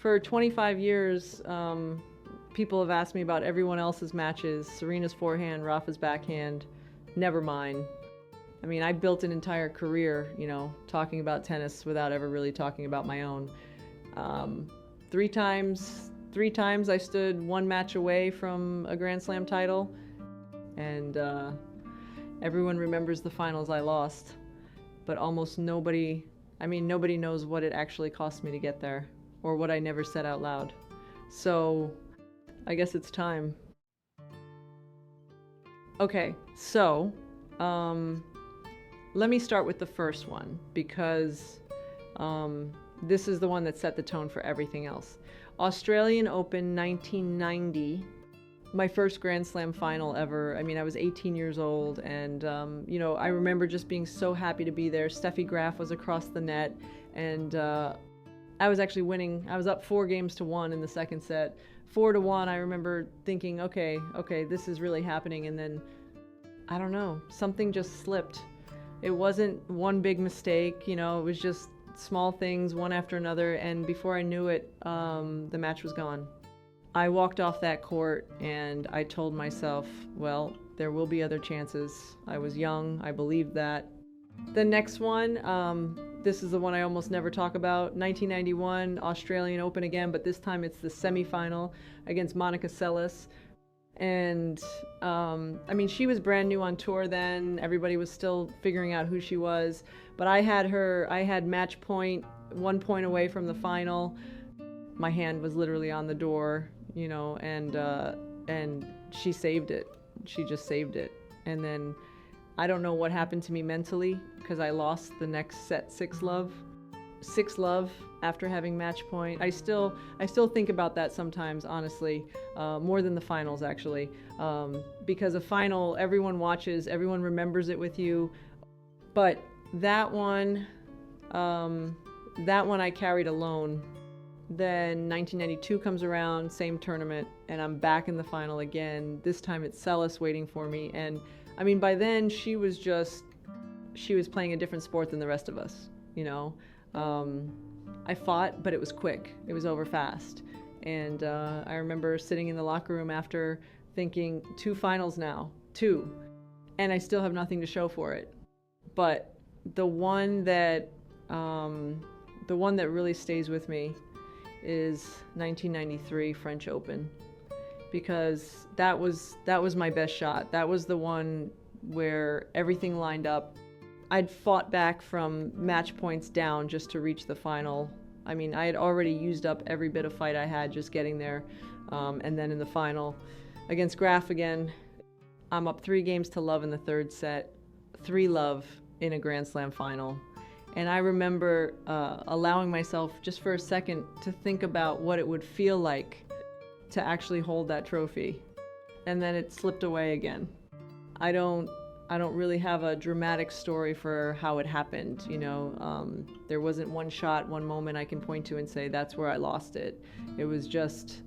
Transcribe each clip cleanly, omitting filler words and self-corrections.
For 25 years, people have asked me about everyone else's matches, Serena's forehand, Rafa's backhand, never mine. I mean, I built an entire career, talking about tennis without ever really talking about my own. Three times I stood one match away from a Grand Slam title, and everyone remembers the finals I lost, but almost nobody knows what it actually cost me to get there, or what I never said out loud. So I guess it's time. Okay, so let me start with the first one, because this is the one that set the tone for everything else. Australian Open 1990, my first Grand Slam final ever. I mean, I was 18 years old, and I remember just being so happy to be there. Steffi Graf was across the net, and I was actually winning. I was up 4-1 in the second set. 4-1, I remember thinking, okay, this is really happening, and then, I don't know, something just slipped. It wasn't one big mistake, it was just small things, one after another, and before I knew it, the match was gone. I walked off that court, and I told myself, well, there will be other chances. I was young, I believed that. The next one, this is the one I almost never talk about, 1991 Australian Open again, but this time it's the semifinal against Monica Seles. And she was brand new on tour then. Everybody was still figuring out who she was, but I had match point, 1 point away from the final. My hand was literally on the door, and she saved it. She just saved it. And then I don't know what happened to me mentally, because I lost the next set 6-love. 6-love after having match point. I still think about that sometimes, honestly, more than the finals actually, because a final, everyone watches, everyone remembers it with you, but that one I carried alone. Then 1992 comes around, same tournament, and I'm back in the final again. This time it's Seles waiting for me, and I mean, by then she was playing a different sport than the rest of us, I fought, but it was quick. It was over fast. And I remember sitting in the locker room after thinking, 2 finals now, 2. And I still have nothing to show for it. But the one that really stays with me is 1993 French Open, because that was my best shot. That was the one where everything lined up. I'd fought back from match points down just to reach the final. I mean, I had already used up every bit of fight I had just getting there. And then in the final, against Graf again, I'm up 3-love in the third set, 3-love in a Grand Slam final. And I remember allowing myself just for a second to think about what it would feel like to actually hold that trophy. And then it slipped away again. I don't really have a dramatic story for how it happened, there wasn't one shot, one moment I can point to and say that's where I lost it. It was just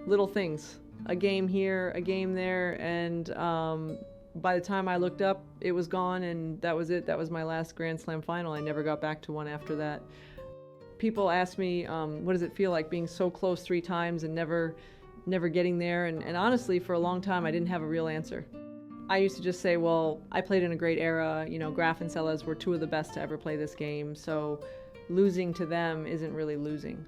little things, a game here, a game there, and by the time I looked up, it was gone, and that was it. That was my last Grand Slam final. I never got back to one after that. People ask me, what does it feel like being so close 3 times and never getting there, and honestly, for a long time, I didn't have a real answer. I used to just say, well, I played in a great era. Graf and Seles were 2 of the best to ever play this game, so losing to them isn't really losing.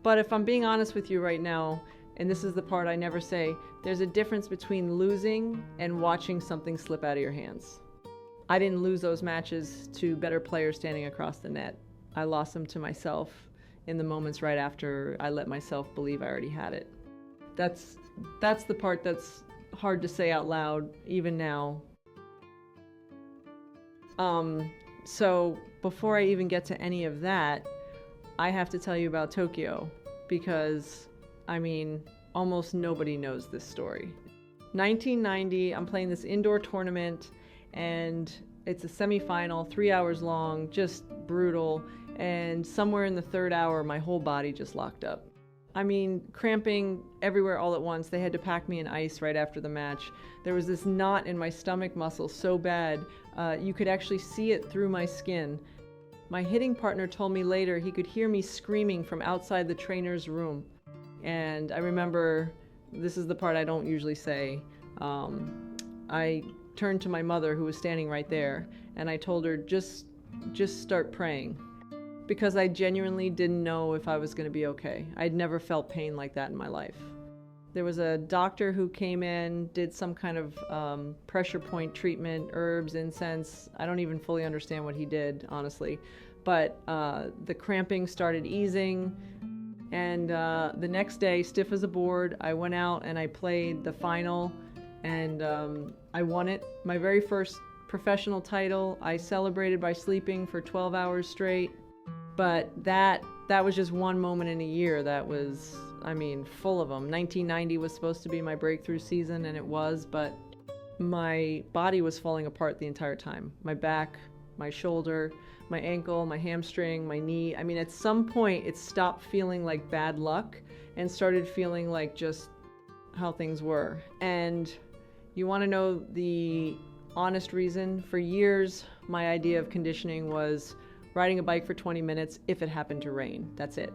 But if I'm being honest with you right now, and this is the part I never say, there's a difference between losing and watching something slip out of your hands. I didn't lose those matches to better players standing across the net. I lost them to myself in the moments right after I let myself believe I already had it. That's the part that's hard to say out loud, even now. So before I even get to any of that, I have to tell you about Tokyo, because, almost nobody knows this story. 1990, I'm playing this indoor tournament, and it's a semifinal, 3 hours long, just brutal, and somewhere in the 3rd hour, my whole body just locked up. Cramping everywhere all at once. They had to pack me in ice right after the match. There was this knot in my stomach muscle so bad, you could actually see it through my skin. My hitting partner told me later he could hear me screaming from outside the trainer's room. And I remember, this is the part I don't usually say, I turned to my mother, who was standing right there, and I told her, just start praying. Because I genuinely didn't know if I was going to be okay. I'd never felt pain like that in my life. There was a doctor who came in, did some kind of pressure point treatment, herbs, incense. I don't even fully understand what he did, honestly. But the cramping started easing. And the next day, stiff as a board, I went out and I played the final. And I won it. My very first professional title. I celebrated by sleeping for 12 hours straight. But that was just one moment in a year that was, full of them. 1990 was supposed to be my breakthrough season, and it was, but my body was falling apart the entire time. My back, my shoulder, my ankle, my hamstring, my knee. At some point, it stopped feeling like bad luck and started feeling like just how things were. And you want to know the honest reason? For years, my idea of conditioning was riding a bike for 20 minutes if it happened to rain. That's it.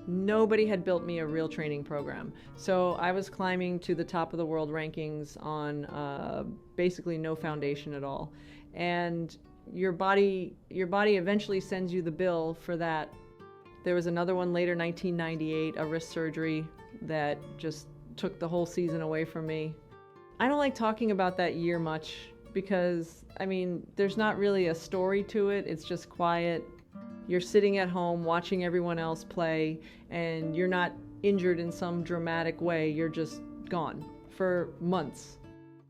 Nobody had built me a real training program. So I was climbing to the top of the world rankings on basically no foundation at all. And your body eventually sends you the bill for that. There was another one later, 1998, a wrist surgery that just took the whole season away from me. I don't like talking about that year much because, there's not really a story to it. It's just quiet. You're sitting at home watching everyone else play, and you're not injured in some dramatic way. You're just gone for months.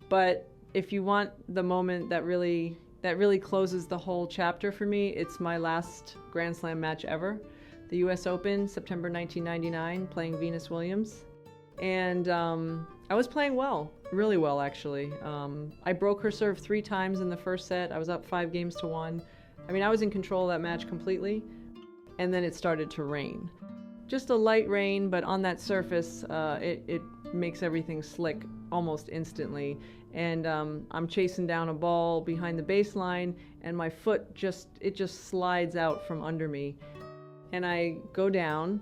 But if you want the moment that really closes the whole chapter for me, it's my last Grand Slam match ever. The US Open, September 1999, playing Venus Williams. And I was playing well, really well actually. I broke her serve 3 times in the first set. I was up 5-1. I was in control of that match completely. And then it started to rain. Just a light rain, but on that surface, it makes everything slick almost instantly. And I'm chasing down a ball behind the baseline, and my foot just slides out from under me. And I go down,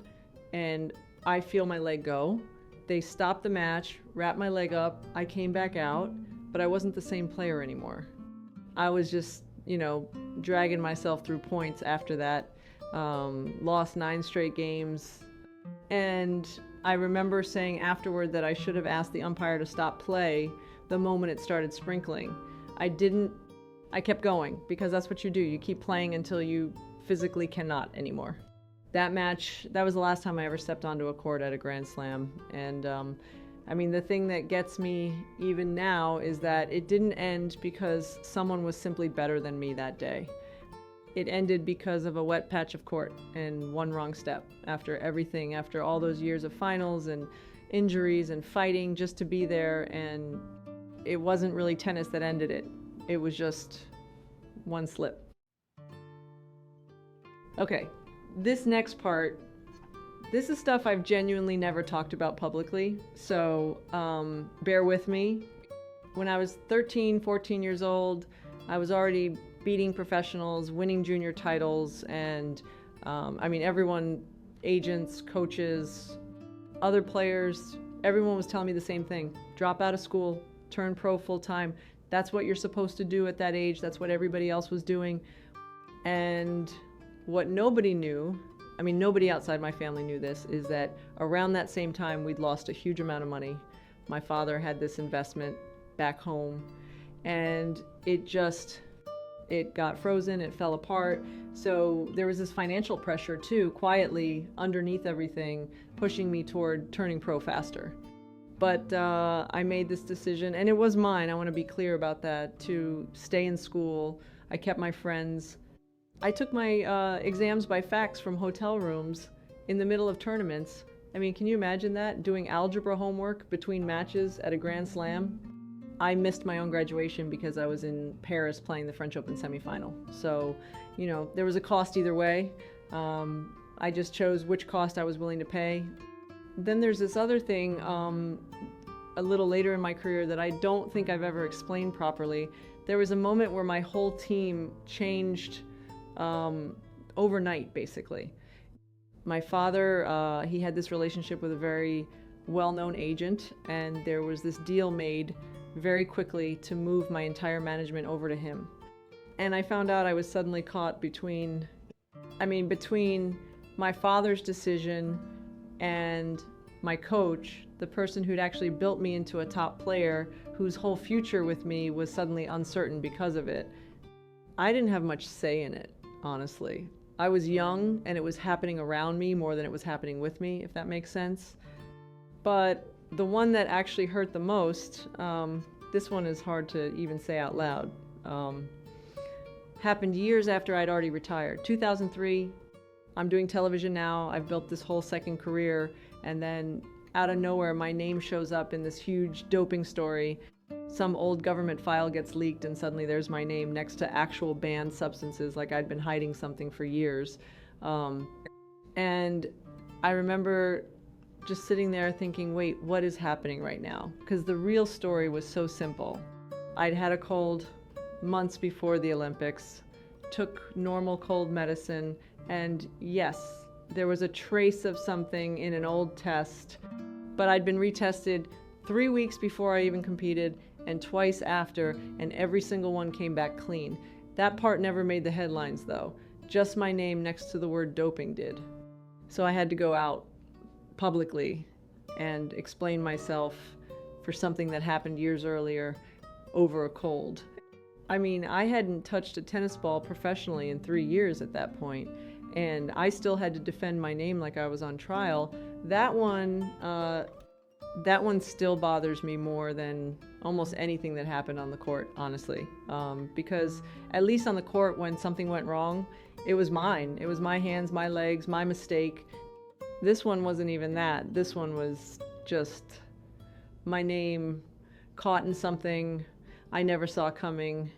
and I feel my leg go. They stopped the match, wrapped my leg up. I came back out, but I wasn't the same player anymore. I was just, dragging myself through points after that. Lost 9 straight games. And I remember saying afterward that I should have asked the umpire to stop play the moment it started sprinkling. I didn't. I kept going because that's what you do. You keep playing until you physically cannot anymore. That match, that was the last time I ever stepped onto a court at a Grand Slam. And the thing that gets me even now is that it didn't end because someone was simply better than me that day. It ended because of a wet patch of court and one wrong step after everything, after all those years of finals and injuries and fighting just to be there. And it wasn't really tennis that ended it. It was just one slip. Okay. This next part, this is stuff I've genuinely never talked about publicly, so bear with me. When I was 13, 14 years old, I was already beating professionals, winning junior titles, and everyone, agents, coaches, other players, everyone was telling me the same thing. Drop out of school, turn pro full time. That's what you're supposed to do at that age. That's what everybody else was doing. And what nobody knew, nobody outside my family knew this, is that around that same time we'd lost a huge amount of money. My father had this investment back home, and it got frozen, it fell apart. So there was this financial pressure too, quietly underneath everything, pushing me toward turning pro faster. But I made this decision, and it was mine, I want to be clear about that, to stay in school. I kept my friends. I took my exams by fax from hotel rooms in the middle of tournaments. Can you imagine that? Doing algebra homework between matches at a Grand Slam? I missed my own graduation because I was in Paris playing the French Open semifinal. So, there was a cost either way. I just chose which cost I was willing to pay. Then there's this other thing a little later in my career that I don't think I've ever explained properly. There was a moment where my whole team changed overnight, basically. My father, he had this relationship with a very well-known agent, and there was this deal made very quickly to move my entire management over to him. And I found out I was suddenly caught between my father's decision and my coach, the person who'd actually built me into a top player, whose whole future with me was suddenly uncertain because of it. I didn't have much say in it, honestly. I was young, and it was happening around me more than it was happening with me, if that makes sense. But the one that actually hurt the most, this one is hard to even say out loud, happened years after I'd already retired. 2003, I'm doing television now, I've built this whole second career, and then out of nowhere my name shows up in this huge doping story. Some old government file gets leaked and suddenly there's my name next to actual banned substances, like I'd been hiding something for years. And I remember just sitting there thinking, wait, what is happening right now? Because the real story was so simple. I'd had a cold months before the Olympics, took normal cold medicine, and yes, there was a trace of something in an old test, but I'd been retested 3 weeks before I even competed and twice after, and every single one came back clean. That part never made the headlines though. Just my name next to the word doping did. So I had to go out publicly and explain myself for something that happened years earlier over a cold. I mean, I hadn't touched a tennis ball professionally in 3 years at that point, and I still had to defend my name like I was on trial. That one still bothers me more than almost anything that happened on the court, honestly. Because at least on the court, when something went wrong, it was mine. It was my hands, my legs, my mistake. This one wasn't even that. This one was just my name caught in something I never saw coming.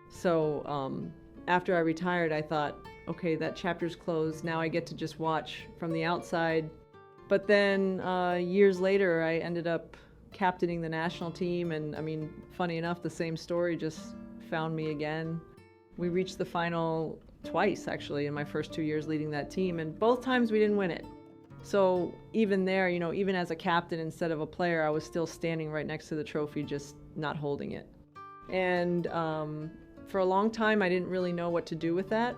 So after I retired, I thought, okay, that chapter's closed. Now I get to just watch from the outside. But then years later, I ended up captaining the national team. And I mean, funny enough, the same story just found me again. We reached the final twice, actually, in my first 2 years leading that team. And both times we didn't win it. So even there, you know, even as a captain instead of a player, I was still standing right next to the trophy, just not holding it. And for a long time, I didn't really know what to do with that.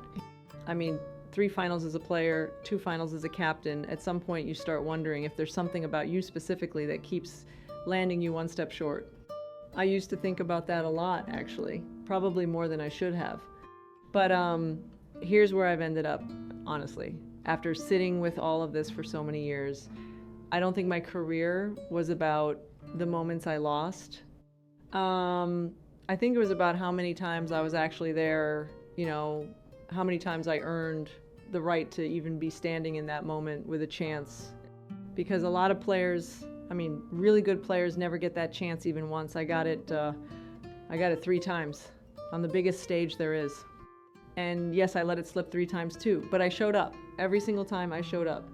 I mean, 3 finals as a player, 2 finals as a captain. At some point, you start wondering if there's something about you specifically that keeps landing you one step short. I used to think about that a lot, actually, probably more than I should have. But here's where I've ended up, honestly. After sitting with all of this for so many years, I don't think my career was about the moments I lost. I think it was about how many times I was actually there, you know, how many times I earned the right to even be standing in that moment with a chance. Because a lot of players, I mean, really good players never get that chance even once. I got it 3 times on the biggest stage there is. And yes, I let it slip 3 times too, but I showed up. Every single time I showed up.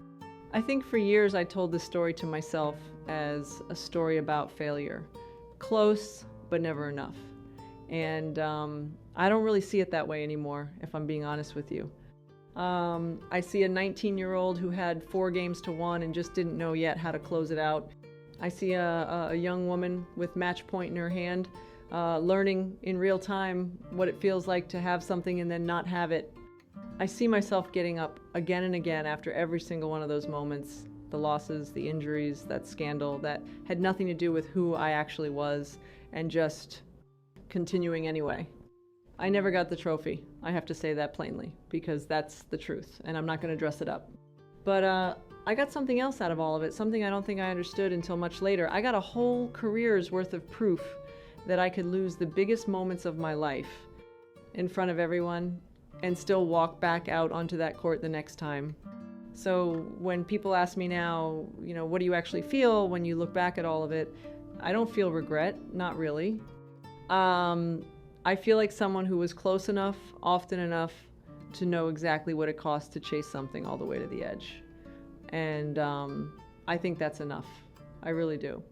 I think for years I told this story to myself as a story about failure. Close, but never enough. And I don't really see it that way anymore, if I'm being honest with you. I see a 19-year-old who had 4 games to 1 and just didn't know yet how to close it out. I see a young woman with match point in her hand, learning in real time what it feels like to have something and then not have it. I see myself getting up again and again after every single one of those moments, the losses, the injuries, that scandal that had nothing to do with who I actually was, and just continuing anyway. I never got the trophy. I have to say that plainly, because that's the truth, and I'm not going to dress it up. But I got something else out of all of it, something I don't think I understood until much later. I got a whole career's worth of proof that I could lose the biggest moments of my life in front of everyone and still walk back out onto that court the next time. So when people ask me now, you know, what do you actually feel when you look back at all of it? I don't feel regret, not really. I feel like someone who was close enough, often enough, to know exactly what it costs to chase something all the way to the edge. And I think that's enough. I really do.